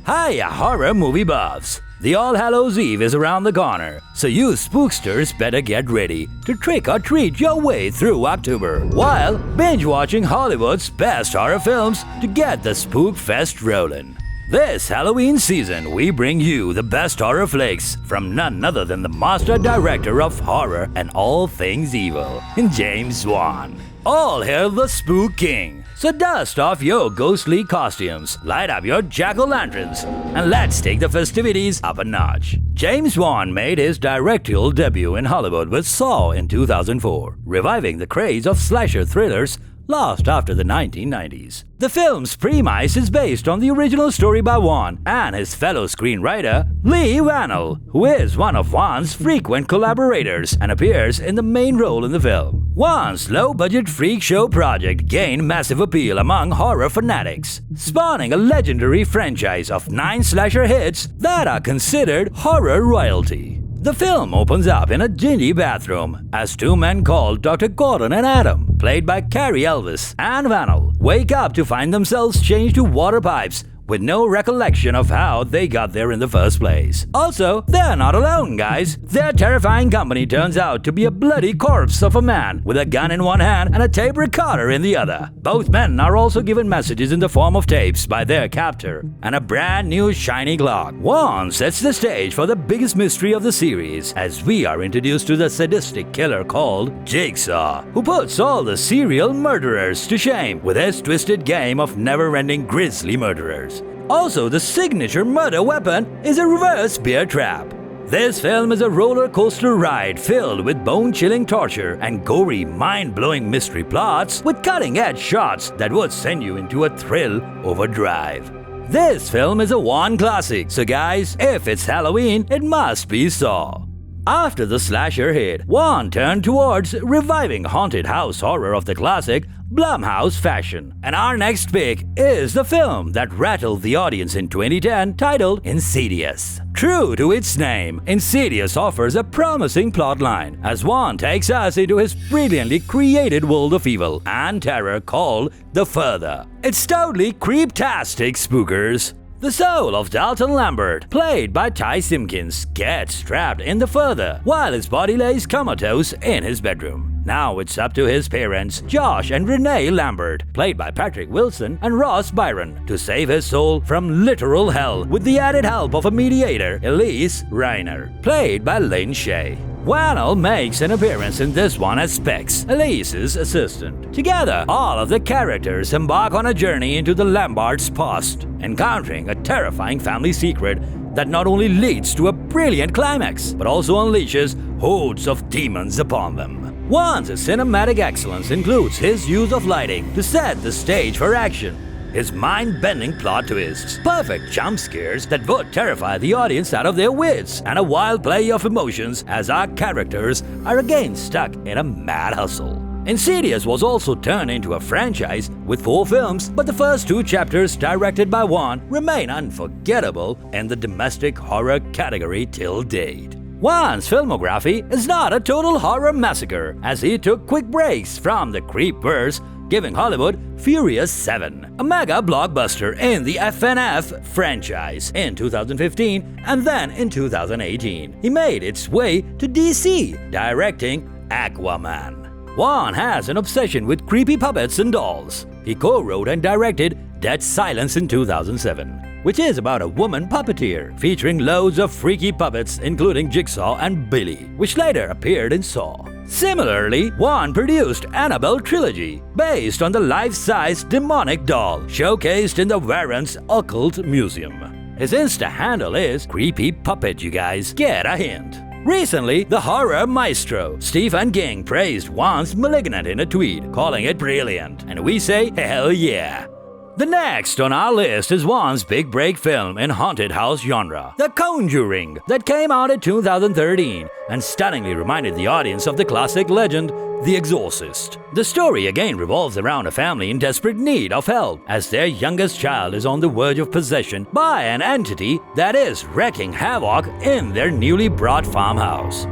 Hiya, horror movie buffs! The All Hallows Eve is around the corner, so you spooksters better get ready to trick or treat your way through October while binge-watching Hollywood's best horror films to get the spook fest rolling. This Halloween season, we bring you the best horror flicks from none other than the master director of horror and all things evil, James Wan. All hail the Spook King! So dust off your ghostly costumes, light up your jack-o'-lanterns, and let's take the festivities up a notch. James Wan made his directorial debut in Hollywood with Saw in 2004, reviving the craze of slasher thrillers lost after the 1990s. The film's premise is based on the original story by Wan and his fellow screenwriter, Lee Wannell, who is one of Wan's frequent collaborators and appears in the main role in the film. Wan's low-budget freak show project gained massive appeal among horror fanatics, spawning a legendary franchise of 9 slasher hits that are considered horror royalty. The film opens up in a dingy bathroom as two men called Dr. Gordon and Adam, played by Cary Elwes and Wannell, wake up to find themselves changed to water pipes with no recollection of how they got there in the first place. Also, they're not alone, guys. Their terrifying company turns out to be a bloody corpse of a man with a gun in one hand and a tape recorder in the other. Both men are also given messages in the form of tapes by their captor and a brand new shiny clock. Wan sets the stage for the biggest mystery of the series as we are introduced to the sadistic killer called Jigsaw, who puts all the serial murderers to shame with his twisted game of never-ending grisly murderers. Also, the signature murder weapon is a reverse bear trap. This film is a roller coaster ride filled with bone-chilling torture and gory, mind-blowing mystery plots with cutting-edge shots that would send you into a thrill overdrive. This film is a Wan classic, so guys, if it's Halloween, it must be Saw. After the slasher hit, Wan turned towards reviving haunted house horror of the classic Blumhouse fashion. And our next pick is the film that rattled the audience in 2010 titled Insidious. True to its name, Insidious offers a promising plotline as Wan takes us into his brilliantly created world of evil and terror called The Further. It's totally creeptastic, spookers. The soul of Dalton Lambert, played by Ty Simpkins, gets trapped in the Further while his body lays comatose in his bedroom. Now it's up to his parents, Josh and Renee Lambert, played by Patrick Wilson and Ross Byron, to save his soul from literal hell with the added help of a mediator, Elise Reiner, played by Lynn Shay. Wannell makes an appearance in this one as Specs, Elise's assistant. Together, all of the characters embark on a journey into the Lamberts' past, encountering a terrifying family secret that not only leads to a brilliant climax, but also unleashes hordes of demons upon them. Wan's cinematic excellence includes his use of lighting to set the stage for action, his mind-bending plot twists, perfect jump scares that would terrify the audience out of their wits, and a wild play of emotions as our characters are again stuck in a mad hustle. Insidious was also turned into a franchise with 4 films, but the first 2 chapters directed by Wan remain unforgettable in the domestic horror category till date. Wan's filmography is not a total horror massacre, as he took quick breaks from the creepverse, giving Hollywood Furious 7, a mega blockbuster in the FNF franchise in 2015 and then in 2018. He made its way to DC, directing Aquaman. Wan has an obsession with creepy puppets and dolls. He co-wrote and directed Dead Silence in 2007, which is about a woman puppeteer featuring loads of freaky puppets including Jigsaw and Billy, which later appeared in Saw. Similarly, Wan produced Annabelle Trilogy, based on the life-size demonic doll showcased in the Warrens Occult Museum. His Insta handle is Creepy Puppet, you guys. Get a hint. Recently, the horror maestro Stephen King praised Wan's Malignant in a tweet, calling it brilliant, and we say hell yeah. The next on our list is Wan's big break film in haunted house genre, The Conjuring, that came out in 2013 and stunningly reminded the audience of the classic legend, The Exorcist. The story again revolves around a family in desperate need of help as their youngest child is on the verge of possession by an entity that is wreaking havoc in their newly bought farmhouse.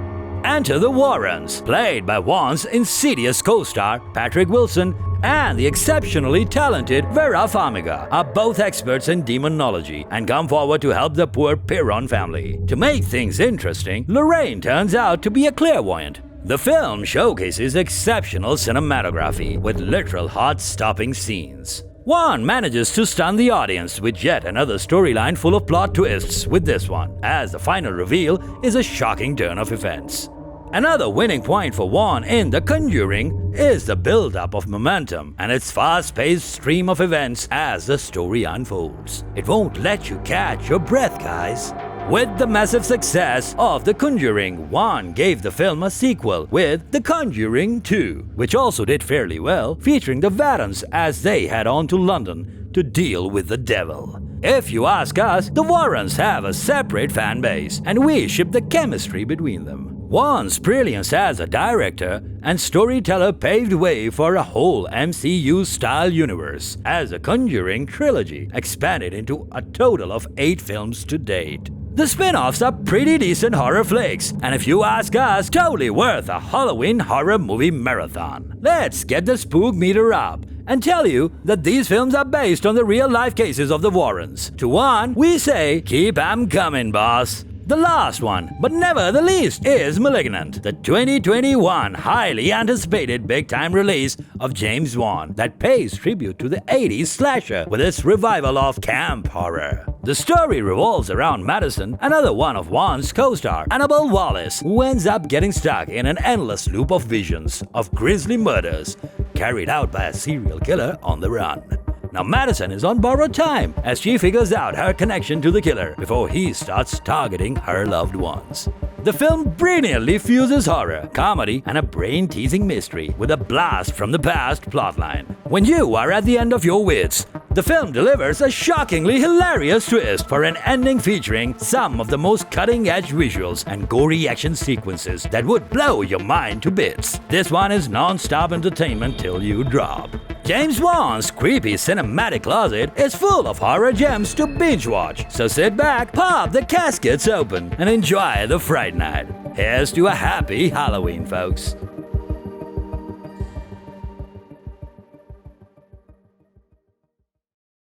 Enter the Warrens, played by Wan's Insidious co-star Patrick Wilson and the exceptionally talented Vera Farmiga are both experts in demonology and come forward to help the poor Perron family. To make things interesting, Lorraine turns out to be a clairvoyant. The film showcases exceptional cinematography with literal heart-stopping scenes. Wan manages to stun the audience with yet another storyline full of plot twists with this one, as the final reveal is a shocking turn of events. Another winning point for Wan in The Conjuring is the build-up of momentum and its fast-paced stream of events as the story unfolds. It won't let you catch your breath, guys. With the massive success of The Conjuring, Wan gave the film a sequel with The Conjuring 2, which also did fairly well, featuring the Warrens as they head on to London to deal with the devil. If you ask us, the Warrens have a separate fan base, and we ship the chemistry between them. Wan's brilliance as a director and storyteller paved way for a whole MCU-style universe, as the Conjuring trilogy expanded into a total of 8 films to date. The spin-offs are pretty decent horror flicks, and if you ask us, totally worth a Halloween horror movie marathon. Let's get the spook meter up and tell you that these films are based on the real-life cases of the Warrens. To Wan, we say, keep 'em coming, boss. The last one, but never the least, is Malignant, the 2021 highly anticipated big-time release of James Wan that pays tribute to the 80s slasher with its revival of camp horror. The story revolves around Madison, another one of Wan's co-star, Annabelle Wallis, who ends up getting stuck in an endless loop of visions of grisly murders carried out by a serial killer on the run. Now Madison is on borrowed time as she figures out her connection to the killer before he starts targeting her loved ones. The film brilliantly fuses horror, comedy, and a brain-teasing mystery with a blast from the past plotline. When you are at the end of your wits, the film delivers a shockingly hilarious twist for an ending featuring some of the most cutting-edge visuals and gory action sequences that would blow your mind to bits. This one is non-stop entertainment till you drop. James Wan's creepy cinematic closet is full of horror gems to binge watch, so sit back, pop the caskets open, and enjoy the Fright Night. Here's to a happy Halloween, folks.